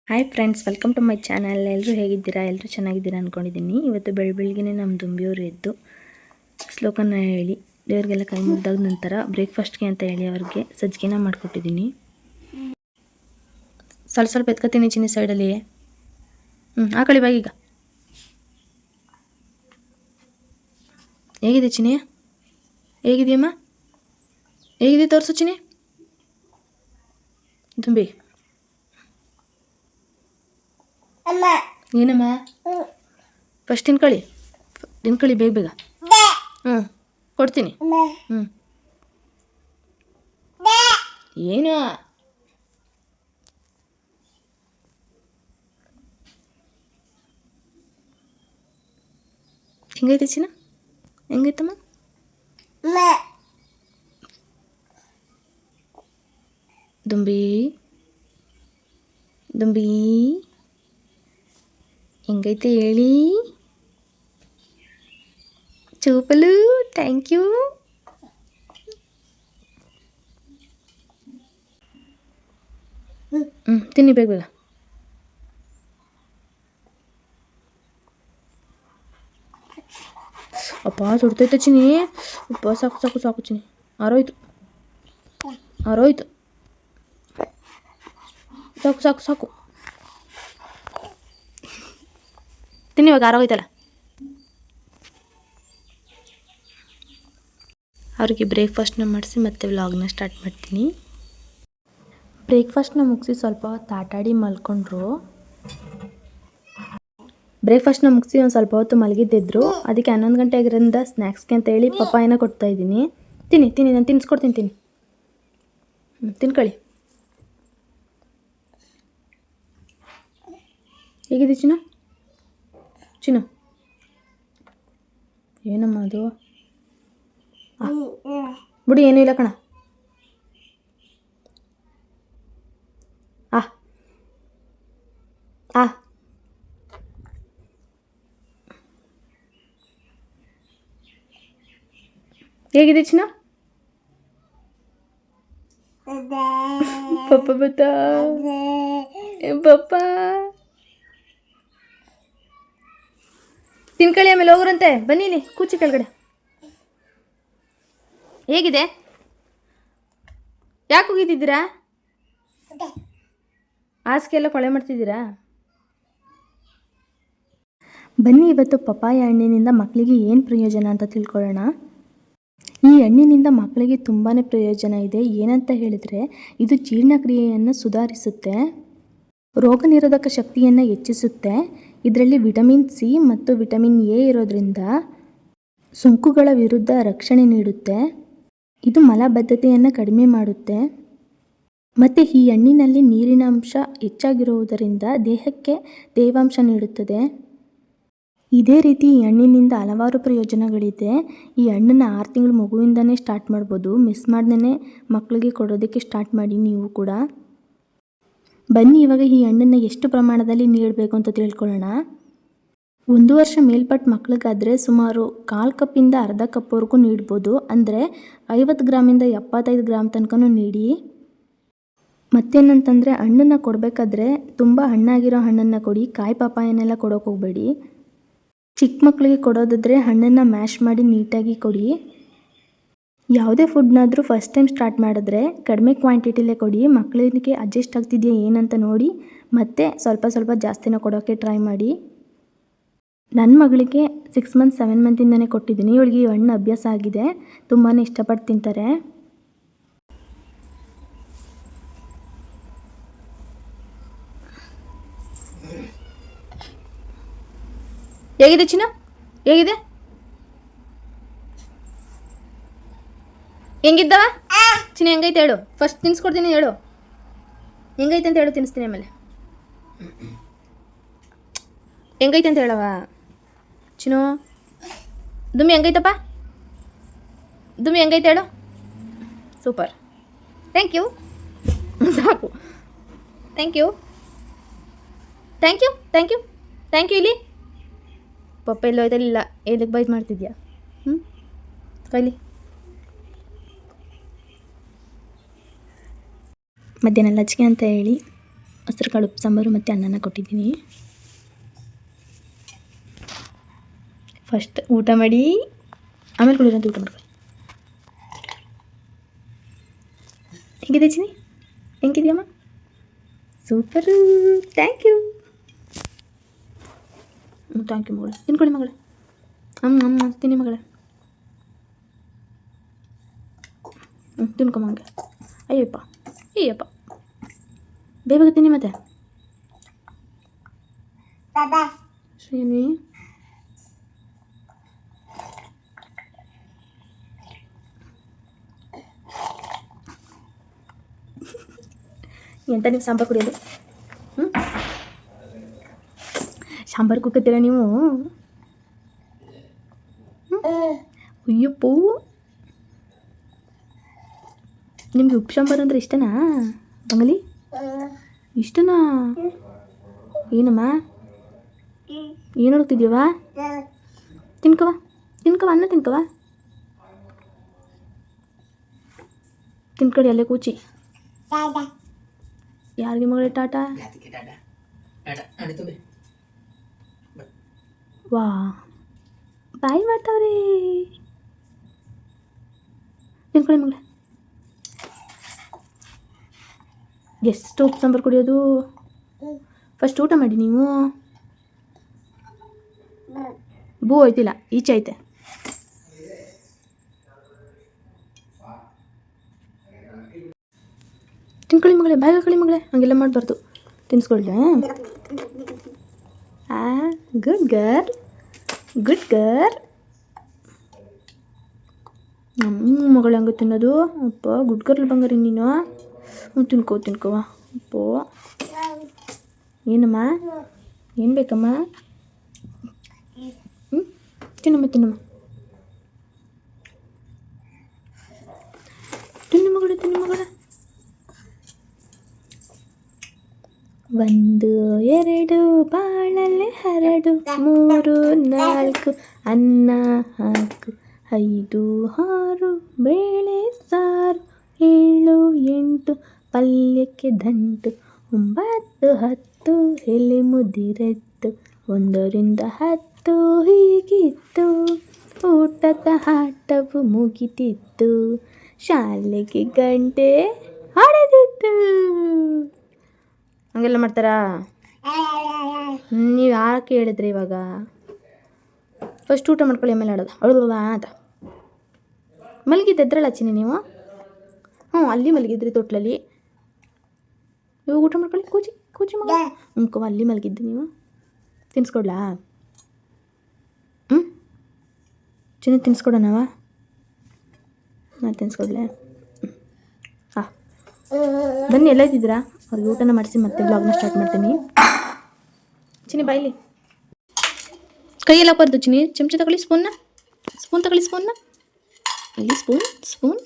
Hi friends, welcome to my channel. ಎಲ್ಲರೂ ಹೇಗಿದ್ದೀರಾ? ಎಲ್ಲರೂ ಚೆನ್ನಾಗಿದ್ದೀರಾ ಅಂದ್ಕೊಂಡಿದ್ದೀನಿ. ಇವತ್ತು ಬೆಳಗ್ಗೆನೇ ನಮ್ಮ ದುಂಬಿಯವರು ಎದ್ದು ಶ್ಲೋಕನ ಹೇಳಿ ದೇವರಿಗೆಲ್ಲ ಕೈ ಮುಗ್ದಾದ ನಂತರ ಬ್ರೇಕ್ಫಾಸ್ಟ್ಗೆ ಅಂತ ಹೇಳಿ ಅವ್ರಿಗೆ ಸಜ್ಜಿಗೆನ ಮಾಡಿಕೊಟ್ಟಿದ್ದೀನಿ. ಸ್ವಲ್ಪ ಎತ್ಕೊತೀನಿ ಚಿನ್ನಿ ಸೈಡಲ್ಲಿ. ಆ ಕಡೆ ಬಾಗೀಗ. ಹೇಗಿದೆ ಚಿನ್ನಿ? ಹೇಗಿದೆಯಮ್ಮ? ಹೇಗಿದೆ ತೋರಿಸು ಚಿನ್ನಿ. ದುಂಬಿ ಏನಮ್ಮ? ಫಸ್ಟ್ ತಿನ್ಕೊಳ್ಳಿ ಬೇಗ. ಕೊಡ್ತೀನಿ. ಏನು ಹೆಂಗೈತೆ ಚಿನ್ನ? ಹೆಂಗೈತಮ್ಮ? ದುಂಬಿ ಹೆಂಗೈತೆ ಹೇಳಿ. ಚೂಪಲು ಥ್ಯಾಂಕ್ ಯು. ತಿನ್ನಿ ಬೇಗ. ಅಪ್ಪ ಸುಡ್ತೈತೆ ಚಿನ್ನಿ. ಅಪ್ಪ ಸಾಕು ಚಿನ್ನಿ. ಆರೋಯ್ತು. ಸಾಕು ತಿನ್ನಿ ಇವಾಗ. ಆರೋಗ್ಯತಲ್ಲ. ಅವ್ರಿಗೆ ಬ್ರೇಕ್ಫಾಸ್ಟ್ನ ಮಾಡಿಸಿ ಮತ್ತೆ ವ್ಲಾಗ್ನ ಸ್ಟಾರ್ಟ್ ಮಾಡ್ತೀನಿ. ಬ್ರೇಕ್ಫಾಸ್ಟ್ನ ಮುಗಿಸಿ ಸ್ವಲ್ಪ ಹೊತ್ತು ಆಟಾಡಿ ಮಲ್ಕೊಂಡ್ರು. ಬ್ರೇಕ್ಫಾಸ್ಟ್ನ ಮುಗಿಸಿ ಒಂದು ಸ್ವಲ್ಪ ಹೊತ್ತು ಮಲಗಿದ್ದಿದ್ರು. ಅದಕ್ಕೆ 11 ಗಂಟೆ ಆಗಿರೋದ್ರಿಂದ ಸ್ನ್ಯಾಕ್ಸ್ಗೆ ಅಂತ ಹೇಳಿ ಪಪ್ಪಾಯನ ಕೊಡ್ತಾಯಿದ್ದೀನಿ. ತಿನ್ನಿ ನಾನು ತಿನ್ನಿಸ್ಕೊಡ್ತೀನಿ. ತಿನ್ಕೊಳ್ಳಿ. ಹೇಗಿದೆ ಚಿನ್ನು? ಏನಮ್ಮ ಅದು? ಬಿಡಿ, ಏನೂ ಇಲ್ಲ ಕಣ. ಹೇಗಿದೆ ಚಿನ್ನ? ಪಪ್ಪ ಬತ್ತಾ? ಪಪ್ಪ ತಿನ್ಕೊಳ್ಳಿ, ಆಮೇಲೆ ಹೋಗ್ರಂತೆ. ಬನ್ನಿ ಇಲ್ಲಿ ಕೂಚಿ ಕೆಳಗಡೆ. ಹೇಗಿದೆ? ಯಾಕೆ ಹೋಗಿದ್ದಿದ್ದೀರಾ? ಹಾಸಿಗೆ ಎಲ್ಲ ಕೊಳೆ ಮಾಡ್ತಿದ್ದೀರಾ? ಬನ್ನಿ ಇವತ್ತು ಪಪ್ಪಾಯ ಹಣ್ಣಿನಿಂದ ಮಕ್ಕಳಿಗೆ ಏನು ಪ್ರಯೋಜನ ಅಂತ ತಿಳ್ಕೊಳ್ಳೋಣ. ಈ ಹಣ್ಣಿನಿಂದ ಮಕ್ಕಳಿಗೆ ತುಂಬಾ ಪ್ರಯೋಜನ ಇದೆ. ಏನಂತ ಹೇಳಿದರೆ, ಇದು ಜೀರ್ಣಕ್ರಿಯೆಯನ್ನು ಸುಧಾರಿಸುತ್ತೆ, ರೋಗ ನಿರೋಧಕ ಶಕ್ತಿಯನ್ನು ಹೆಚ್ಚಿಸುತ್ತೆ. ಇದರಲ್ಲಿ ವಿಟಮಿನ್ ಸಿ ಮತ್ತು ವಿಟಮಿನ್ ಎ ಇರೋದ್ರಿಂದ ಸೋಂಕುಗಳ ವಿರುದ್ಧ ರಕ್ಷಣೆ ನೀಡುತ್ತೆ. ಇದು ಮಲಬದ್ಧತೆಯನ್ನು ಕಡಿಮೆ ಮಾಡುತ್ತೆ. ಮತ್ತು ಈ ಹಣ್ಣಿನಲ್ಲಿ ನೀರಿನ ಅಂಶ ಹೆಚ್ಚಾಗಿರುವುದರಿಂದ ದೇಹಕ್ಕೆ ತೇವಾಂಶ ನೀಡುತ್ತದೆ. ಇದೇ ರೀತಿ ಈ ಹಣ್ಣಿನಿಂದ ಹಲವಾರು ಪ್ರಯೋಜನಗಳಿದೆ. ಈ ಹಣ್ಣನ್ನು 6 ತಿಂಗಳು ಮಗುವಿಂದನೇ ಸ್ಟಾರ್ಟ್ ಮಾಡ್ಬೋದು. ಮಿಸ್ ಮಾಡ್ದೇ ಮಕ್ಕಳಿಗೆ ಕೊಡೋದಕ್ಕೆ ಸ್ಟಾರ್ಟ್ ಮಾಡಿ ನೀವು ಕೂಡ. ಬನ್ನಿ ಇವಾಗ ಈ ಹಣ್ಣನ್ನು ಎಷ್ಟು ಪ್ರಮಾಣದಲ್ಲಿ ನೀಡಬೇಕು ಅಂತ ತಿಳ್ಕೊಳ್ಳೋಣ. 1 ವರ್ಷ ಮೇಲ್ಪಟ್ಟ ಮಕ್ಕಳಿಗಾದರೆ ಸುಮಾರು 1/4 ಕಪ್ಪಿಂದ ಅರ್ಧ ಕಪ್ವರೆಗೂ ನೀಡ್ಬೋದು. ಅಂದರೆ 50 ಗ್ರಾಮಿಂದ 75 ಗ್ರಾಮ್ ತನಕನೂ ನೀಡಿ. ಮತ್ತೇನಂತಂದರೆ, ಹಣ್ಣನ್ನು ಕೊಡಬೇಕಾದ್ರೆ ತುಂಬ ಹಣ್ಣಾಗಿರೋ ಹಣ್ಣನ್ನು ಕೊಡಿ. ಕಾಯಿ ಪಪ್ಪಾಯನೆಲ್ಲ ಕೊಡೋಕೆ ಹೋಗಬೇಡಿ. ಚಿಕ್ಕ ಮಕ್ಕಳಿಗೆ ಕೊಡೋದಾದರೆ ಹಣ್ಣನ್ನು ಮ್ಯಾಶ್ ಮಾಡಿ ನೀಟಾಗಿ ಕೊಡಿ. ಯಾವುದೇ ಫುಡ್ನಾದರೂ ಫಸ್ಟ್ ಟೈಮ್ ಸ್ಟಾರ್ಟ್ ಮಾಡಿದ್ರೆ ಕಡಿಮೆ ಕ್ವಾಂಟಿಟಿಲೇ ಕೊಡಿ. ಮಕ್ಕಳಿಗೆ ಅಡ್ಜಸ್ಟ್ ಆಗ್ತಿದೆಯಾ ಏನಂತ ನೋಡಿ ಮತ್ತೆ ಸ್ವಲ್ಪ ಜಾಸ್ತಿನ ಕೊಡೋಕ್ಕೆ ಟ್ರೈ ಮಾಡಿ. ನನ್ನ ಮಗಳಿಗೆ 6 ಮಂತ್ಸ್ 7 ಮಂತಿಂದನೇ ಕೊಟ್ಟಿದ್ದೀನಿ. ಇವಳಿಗೆ ಈ ಹಣ್ಣು ಅಭ್ಯಾಸ ಆಗಿದೆ. ತುಂಬಾ ಇಷ್ಟಪಟ್ಟು ತಿಂತಾರೆ. ಹೇಗಿದೆ ಚಿನ್ನ? ಹೇಗಿದೆ? ಹೆಂಗಿದ್ದವ ಚಿನ್ನ? ಹೆಂಗೈತೆ ಹೇಳು. ಫಸ್ಟ್ ತಿನ್ನಿಸ್ಕೊಡ್ತೀನಿ, ಹೇಳು ಹೆಂಗೈತೆ ಅಂತ ಹೇಳು. ತಿನ್ನಿಸ್ತೀನಿ ಆಮೇಲೆ. ಹೆಂಗೈತೆ ಅಂತ ಹೇಳವ ಚಿನ್ನು. ದುಮ್ಮಿ ಹೆಂಗೈತಪ್ಪ? ದುಮ್ಮಿ ಹೆಂಗೈತೆ ಹೇಳು. Super, thank you. ಸಾಕು, ಥ್ಯಾಂಕ್ ಯು. ಇಲ್ಲಿ ಪಪ್ಪ ಎಲ್ಲೋ ಹೋಯ್ತಲ್ಲ. ಎದಕ್ಕೆ ಬೈಟ್ ಮಾಡ್ತಿದ್ಯಾ? ಕೈಲಿ ಮಧ್ಯಾಹ್ನ ಲಂಚ್ಗೆ ಅಂತ ಹೇಳಿ ಹೆಸರು ಕಾಳು ಸಾಂಬಾರು ಮತ್ತು ಅನ್ನನ ಕೊಟ್ಟಿದ್ದೀನಿ. ಫಸ್ಟ್ ಊಟ ಮಾಡಿ ಆಮೇಲೆ ಕುಡಿಯೋಂತ ಊಟ ಮಾಡ್ಕೊಳ್ಳಿ. ಹೆಂಗಿದೆ ಚಿನಿ? ಹೆಂಗಿದೆಯಮ್ಮ? Super, thank you. Thank you ಮಗಳೇ. ತಿನ್ಕೊಳ್ಳಿ ಮಗಳೇ. ತಿನ್ನಿ ಮಗಳೇ. ತಿನ್ಕೊಮ್ಮ ಹಂಗೆ. ಅಯ್ಯಪ್ಪ ಬೇಗ ತಿನ್ನಿ ಮತ್ತೆ. ಶ್ರೀನಿ ಎಂತ ನೀವು ಸಾಂಬಾರು ಕುಡಿಯೋದು? ಸಾಂಬಾರು ಕುಕ್ಕತ್ತೀರ ನೀವು? ಅಯ್ಯಪ್ಪೋ, ನಿಮ್ಗೆ ಉಪ್ಪು ಸಾಂಬಾರು ಅಂದರೆ ಇಷ್ಟನಾ ಬಂಗಲಿ? ಇಷ್ಟನಾ? ಏನಮ್ಮ ಏನು ಹುಡುಕ್ತಿದ್ಯವ? ತಿನ್ಕವ ಅನ್ನ ತಿನ್ಕವ. ತಿನ್ಕೊಳ್ಳಿ ಅಲ್ಲೇ ಕೂಚಿ. ಯಾರಿಗೆ ಮಗಳೇ ಟಾಟಾ? ವಾ, ಬಾಯ್ ಮಾಡ್ತಾವ್ರಿ. ತಿನ್ಕೊಳ್ಳಿ ಮಗಳೇ. ಎಷ್ಟು ಉಪ್ಪು ಸಾಂಬಾರು ಕುಡಿಯೋದು? ಫಸ್ಟ್ ಊಟ ಮಾಡಿ ನೀವು. ಬೂ ಹೋಯ್ತಿಲ್ಲ, ಈಚೆ ಐತೆ. ತಿನ್ಕೊಳ್ಳಿ ಮಗಳೇ, ಬಾಯ್ ಹಾಕೊಳ್ಳಿ ಮಗಳೇ. ಹಂಗೆಲ್ಲ ಮಾಡಬಾರ್ದು. ತಿನ್ಸ್ಕೊಳ್ಳಿ. Good girl. ನಮ್ಮ ಮಗಳು ಹಂಗೆ ತಿನ್ನೋದು? ಅಪ್ಪ ಗುಡ್ ಗರ್ಲ್ ಬಂಗಾರಿ ನೀನು. ತಿನ್ಕೋವ. ಅಪ್ಪೋ ಏನಮ್ಮ? ಏನು ಬೇಕಮ್ಮ? ತಿನ್ನಮ್ಮ. ತಿನ್ನು ಮಗಳ. 1 2 ಬಾಳಲೆ ಹರಡು, 3 4 ಅನ್ನ ಹಾಕು, 5 6 ಬೇಳೆ ಸಾರು, 7 8 ಪಲ್ಯಕ್ಕೆ ದಂಟು, 9 10 ಎಲೆ ಮುದಿರೆತ್ತು, 1 ರಿಂದ 10 ಹೀಗಿತ್ತು, ಊಟದ ಆಟವು ಮುಗಿತಿತ್ತು, ಶಾಲೆಗೆ ಗಂಟೆ ಹೊಡೆದಿತ್ತು. ಹಂಗೆಲ್ಲ ಮಾಡ್ತಾರಾ? ನೀವು ಯಾಕೆ ಹೇಳಿದ್ರಿ ಇವಾಗ? ಫಸ್ಟ್ ಊಟ ಮಾಡ್ಕೊಳ್ಳಿ, ಆಮೇಲೆ ಆಡೋದು. ಅಳೋದಲ್ಲ ಅಂತ ಮಲಗಿದ್ದೆದ್ರಲ್ಲ ಚಿನ್ನಿ ನೀವು? ಅಲ್ಲಿ ಮಲಗಿದ್ರಿ ತೊಟ್ಲಲ್ಲಿ. ಇವಾಗ ಊಟ ಮಾಡ್ಕೊಳ್ಳಿ. ಕೂಚಿ ಮಗ. ಅಲ್ಲಿ ಮಲಗಿದ್ದು ನೀವು. ತಿನ್ಸ್ಕೊಡ್ಲಾ? ಚಿನ್ನ ತಿನ್ಸ್ಕೊಡೋಣವ? ನಾನು ತಿನ್ಸ್ಕೊಡ್ಲೆ? ಬನ್ನಿ, ಎಲ್ಲ ಇದ್ದಿದ್ದೀರಾ? ಅವ್ರಿಗೆ ಊಟನ ಮಾಡಿಸಿ ಮತ್ತೆ ಬ್ಲಾಗ್ನ ಸ್ಟಾರ್ಟ್ ಮಾಡ್ತೀನಿ. ಚಿನ್ನಿ ಬಾಯ್ಲಿ. ಕೈಯೆಲ್ಲ ಹಾಕ್ಬಾರ್ದು ಚಿನ್ನಿ. ಚಮಚ ತಗೊಳ್ಳಿ. ಸ್ಪೂನ್ ತಗೊಳ್ಳಿ. ಇಲ್ಲಿ ಸ್ಪೂನ್.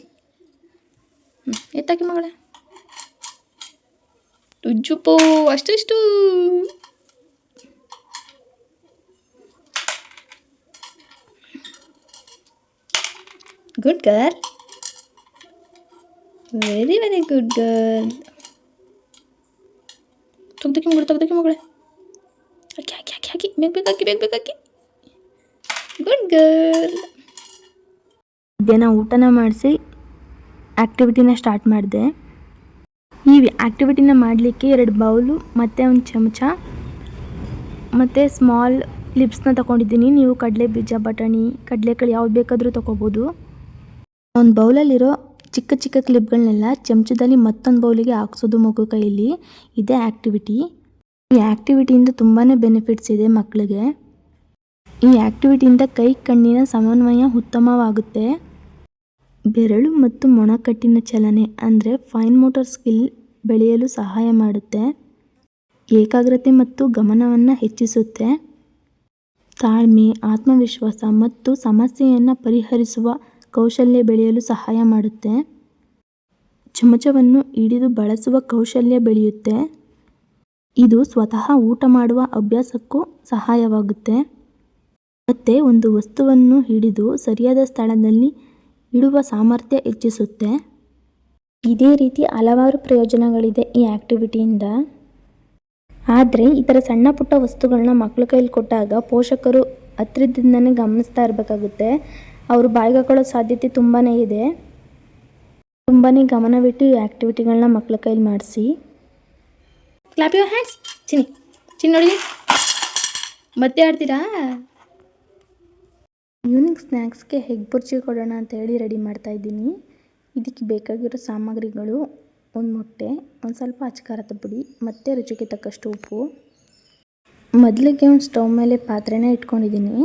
ಎತ್ತಾಕಿ ಮಗಳೇ. ತುಜ್ಜುಪ್ಪು ಅಷ್ಟು. Good girl. Very good girl. ತೆಗ್ದಕ್ಕೆ ಮಗಳೇ. ಹಾಕಿ ಬೇಗ. Good girl. ಮಧ್ಯಾಹ್ನ ಊಟನ ಮಾಡಿಸಿ ಆ್ಯಕ್ಟಿವಿಟಿನ ಸ್ಟಾರ್ಟ್ ಮಾಡಿದೆ. ಈ ಆ್ಯಕ್ಟಿವಿಟಿನ ಮಾಡಲಿಕ್ಕೆ 2 ಬೌಲು ಮತ್ತು 1 ಚಮಚ ಮತ್ತು ಸ್ಮಾಲ್ ಕ್ಲಿಪ್ಸ್ನ ತೊಗೊಂಡಿದ್ದೀನಿ. ನೀವು ಕಡಲೆ ಬೀಜ, ಬಟಾಣಿ, ಕಡಲೆಕಾಳು ಯಾವ್ದು ಬೇಕಾದರೂ ತೊಗೋಬೋದು. ಒಂದು ಬೌಲಲ್ಲಿರೋ ಚಿಕ್ಕ ಕ್ಲಿಪ್ಗಳನ್ನೆಲ್ಲ ಚಮಚದಲ್ಲಿ ಮತ್ತೊಂದು ಬೌಲಿಗೆ ಹಾಕ್ಸೋದು ಮಗು ಕೈಯಲ್ಲಿ. ಇದೇ ಆ್ಯಕ್ಟಿವಿಟಿ. ಈ ಆ್ಯಕ್ಟಿವಿಟಿಯಿಂದ ತುಂಬಾ ಬೆನಿಫಿಟ್ಸ್ ಇದೆ ಮಕ್ಕಳಿಗೆ. ಈ ಆ್ಯಕ್ಟಿವಿಟಿಯಿಂದ ಕೈ ಕಣ್ಣಿನ ಸಮನ್ವಯ ಉತ್ತಮವಾಗುತ್ತೆ. ಬೆರಳು ಮತ್ತು ಮೊಣಕಟ್ಟಿನ ಚಲನೆ ಅಂದರೆ ಫೈನ್ ಮೋಟಾರ್ ಸ್ಕಿಲ್ ಬೆಳೆಯಲು ಸಹಾಯ ಮಾಡುತ್ತೆ. ಏಕಾಗ್ರತೆ ಮತ್ತು ಗಮನವನ್ನು ಹೆಚ್ಚಿಸುತ್ತೆ. ತಾಳ್ಮೆ, ಆತ್ಮವಿಶ್ವಾಸ ಮತ್ತು ಸಮಸ್ಯೆಯನ್ನು ಪರಿಹರಿಸುವ ಕೌಶಲ್ಯ ಬೆಳೆಯಲು ಸಹಾಯ ಮಾಡುತ್ತೆ. ಚಮಚವನ್ನು ಹಿಡಿದು ಬಳಸುವ ಕೌಶಲ್ಯ ಬೆಳೆಯುತ್ತೆ. ಇದು ಸ್ವತಃ ಊಟ ಮಾಡುವ ಅಭ್ಯಾಸಕ್ಕೂ ಸಹಾಯವಾಗುತ್ತೆ. ಮತ್ತು ಒಂದು ವಸ್ತುವನ್ನು ಹಿಡಿದು ಸರಿಯಾದ ಸ್ಥಳದಲ್ಲಿ ಇಡುವ ಸಾಮರ್ಥ್ಯ ಹೆಚ್ಚಿಸುತ್ತೆ. ಇದೇ ರೀತಿ ಹಲವಾರು ಪ್ರಯೋಜನಗಳಿದೆ ಈ ಆ್ಯಕ್ಟಿವಿಟಿಯಿಂದ. ಆದರೆ ಈ ಥರ ಸಣ್ಣ ಪುಟ್ಟ ವಸ್ತುಗಳನ್ನ ಮಕ್ಳ ಕೈಲಿ ಕೊಟ್ಟಾಗ ಪೋಷಕರು ಹತ್ರದಿಂದನೇ ಗಮನಿಸ್ತಾ ಇರಬೇಕಾಗುತ್ತೆ. ಅವರು ಬಾಯಿಗೆ ಹಾಕೊಳ್ಳೋ ಸಾಧ್ಯತೆ ತುಂಬಾ ಇದೆ. ತುಂಬಾ ಗಮನವಿಟ್ಟು ಈ ಆ್ಯಕ್ಟಿವಿಟಿಗಳನ್ನ ಮಕ್ಳ ಕೈಲಿ ಮಾಡಿಸಿ. Clap your hands. ಚಿನ್ನಿ ನೋಡಿ ಮತ್ತೆ ಆಡ್ತೀರಾ? ಈವ್ನಿಂಗ್ ಸ್ನ್ಯಾಕ್ಸ್ಗೆ ಹೆಗ್ ಬುರ್ಜಿ ಕೊಡೋಣ ಅಂತ ಹೇಳಿ ರೆಡಿ ಮಾಡ್ತಾ ಇದ್ದೀನಿ. ಇದಕ್ಕೆ ಬೇಕಾಗಿರೋ ಸಾಮಗ್ರಿಗಳು ಒಂದು ಮೊಟ್ಟೆ, ಒಂದು ಸ್ವಲ್ಪ ಅಚ್ಚಕಾರದ ಪುಡಿ ಮತ್ತು ರುಚಿಗೆ ತಕ್ಕಷ್ಟು ಉಪ್ಪು. ಮೊದಲಿಗೆ ಒಂದು ಸ್ಟವ್ ಮೇಲೆ ಪಾತ್ರೆನ ಇಟ್ಕೊಂಡಿದ್ದೀನಿ.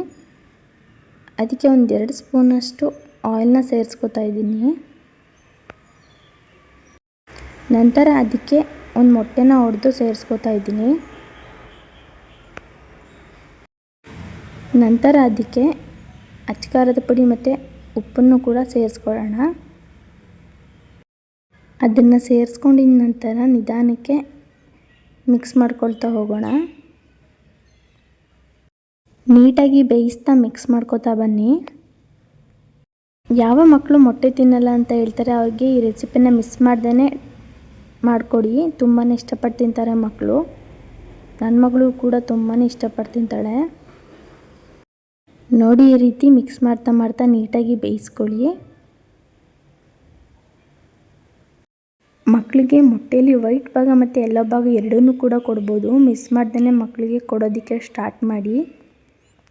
ಅದಕ್ಕೆ ಒಂದು 2 ಸ್ಪೂನಷ್ಟು ಆಯಿಲ್ನ ಸೇರಿಸ್ಕೊತಾ ಇದ್ದೀನಿ. ನಂತರ ಅದಕ್ಕೆ ಒಂದು ಮೊಟ್ಟೆನ ಒಡೆದು ಸೇರಿಸ್ಕೊತಾ ಇದ್ದೀನಿ. ನಂತರ ಅದಕ್ಕೆ ಅಚ್ಚಕಾರದ ಪುಡಿ ಮತ್ತು ಉಪ್ಪನ್ನು ಕೂಡ ಸೇರಿಸ್ಕೊಳ್ಳೋಣ. ಅದನ್ನು ಸೇರಿಸ್ಕೊಂಡಿದ ನಂತರ ನಿಧಾನಕ್ಕೆ ಮಿಕ್ಸ್ ಮಾಡ್ಕೊಳ್ತಾ ಹೋಗೋಣ. ನೀಟಾಗಿ ಬೇಯಿಸ್ತಾ ಮಿಕ್ಸ್ ಮಾಡ್ಕೊತಾ ಬನ್ನಿ. ಯಾವ ಮಕ್ಕಳು ಮೊಟ್ಟೆ ತಿನ್ನಲ್ಲ ಅಂತ ಹೇಳ್ತಾರೆ ಅವ್ರಿಗೆ ಈ ರೆಸಿಪಿನ ಮಿಸ್ ಮಾಡ್ದೇ ಮಾಡಿಕೊಡಿ. ತುಂಬಾ ಇಷ್ಟಪಟ್ಟು ತಿಂತಾರೆ ಮಕ್ಕಳು. ನನ್ನ ಮಗಳು ಕೂಡ ತುಂಬಾ ಇಷ್ಟಪಟ್ಟು ತಿಂತಾಳೆ. ನೋಡಿ ಈ ರೀತಿ ಮಿಕ್ಸ್ ಮಾಡ್ತಾ ಮಾಡ್ತಾ ನೀಟಾಗಿ ಬೇಯಿಸ್ಕೊಳ್ಳಿ. ಮಕ್ಕಳಿಗೆ ಮೊಟ್ಟೆಯಲ್ಲಿ ವೈಟ್ ಭಾಗ ಮತ್ತು ಎಲ್ಲೋ ಭಾಗ ಎರಡನ್ನೂ ಕೂಡ ಕೊಡ್ಬೋದು. ಮಿಸ್ ಮಾಡ್ದೇ ಮಕ್ಕಳಿಗೆ ಕೊಡೋದಕ್ಕೆ ಸ್ಟಾರ್ಟ್ ಮಾಡಿ.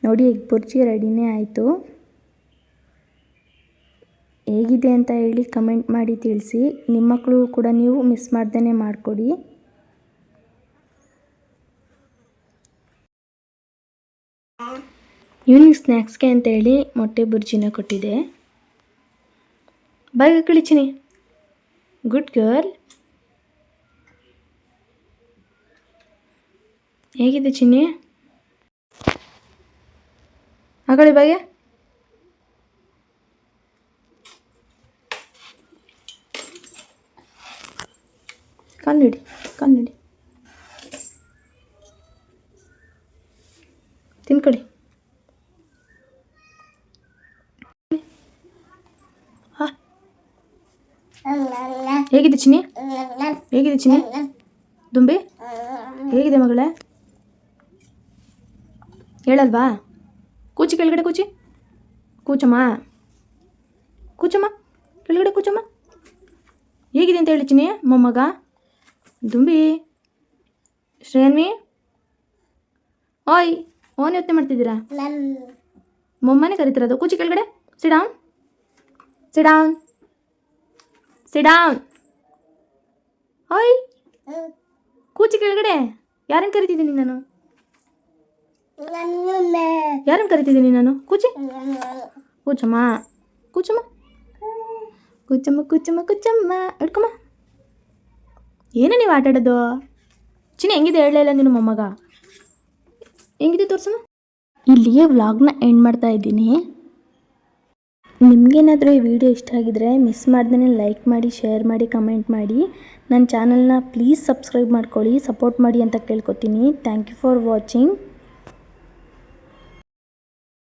ನೋಡಿ ಎಗ್ ಬುರ್ಜಿ ರೆಡಿನೇ ಆಯಿತು. ಹೇಗಿದೆ ಅಂತ ಹೇಳಿ ಕಮೆಂಟ್ ಮಾಡಿ ತಿಳಿಸಿ. ನಿಮ್ಮ ಮಕ್ಕಳು ಕೂಡ ನೀವು ಮಿಸ್ ಮಾಡ್ದೇ ಮಾಡಿಕೊಡಿ. ಈವ್ನಿಂಗ್ ಸ್ನ್ಯಾಕ್ಸ್ಗೆ ಅಂತ ಹೇಳಿ ಮೊಟ್ಟೆ ಬುರ್ಜಿನ ಕೊಟ್ಟಿದೆ. ಬಾಯಿಗೆ ಕಳಿಚಿನಿ. Good girl. ಹೇಗಿದೆ ಚಿನ್ನಿ? ಹಾಕೊಳ್ಳಿ ಬಾಯಿಗೆ. ಕಣ್ಣಿಡಿ ತಿನ್ಕೊಡಿ. ಹೇಗಿದೆ ಚಿನ್ನಿ? ದುಂಬಿ ಹೇಗಿದೆ ಮಗಳೇ? ಹೇಳಲ್ವಾ? ಕೂಚಿ ಕೆಳಗಡೆ ಕೂಚಮ್ಮ ಕೆಳಗಡೆ ಕೂಚಮ್ಮ. ಹೇಗಿದೆ ಅಂತ ಹೇಳಿ ಚಿನ್ನಿ ಮೊಮ್ಮಗ ದುಂಬಿ. ಶ್ರೇಯನ್ವಿ ಓಯ್ ಓನ್ ಯೋಚನೆ ಮಾಡ್ತಿದ್ದೀರಾ? ಮೊಮ್ಮನೆ ಕರಿತಿರೋದು. ಕೂಚಿ ಕೆಳಗಡೆ. ಸಿಡಾನ್ ಓಯ್ ಕೂಚಿ ಕೆಳಗಡೆ. ಯಾರನ್ನು ಕರಿತಿದ್ದೀನಿ ನಾನು? ಕೂಚಮ್ಮ ಹಿಡ್ಕೊಮ್ಮ. ಏನು ನೀವು ಆಟ ಆಡೋದು? ಚಿನ್ನಿ ಹೆಂಗಿದೆ ಹೇಳಲಿಲ್ಲ ನೀನು ಮೊಮ್ಮಗ? ಹೆಂಗಿದೆ ತೋರ್ಸಮ್ಮ. ಇಲ್ಲಿಗೆ ವ್ಲಾಗ್ನ ಎಂಡ್ ಮಾಡ್ತಾ ಇದ್ದೀನಿ. ನಿಮಗೇನಾದರೂ ಈ ವಿಡಿಯೋ ಇಷ್ಟ ಆಗಿದರೆ ಮಿಸ್ ಮಾಡ್ದೇ ಲೈಕ್ ಮಾಡಿ, ಶೇರ್ ಮಾಡಿ, ಕಮೆಂಟ್ ಮಾಡಿ. ನನ್ನ ಚಾನಲ್ನ ಪ್ಲೀಸ್ ಸಬ್ಸ್ಕ್ರೈಬ್ ಮಾಡ್ಕೊಳ್ಳಿ, ಸಪೋರ್ಟ್ ಮಾಡಿ ಅಂತ ಕೇಳ್ಕೊತೀನಿ. Thank you for watching.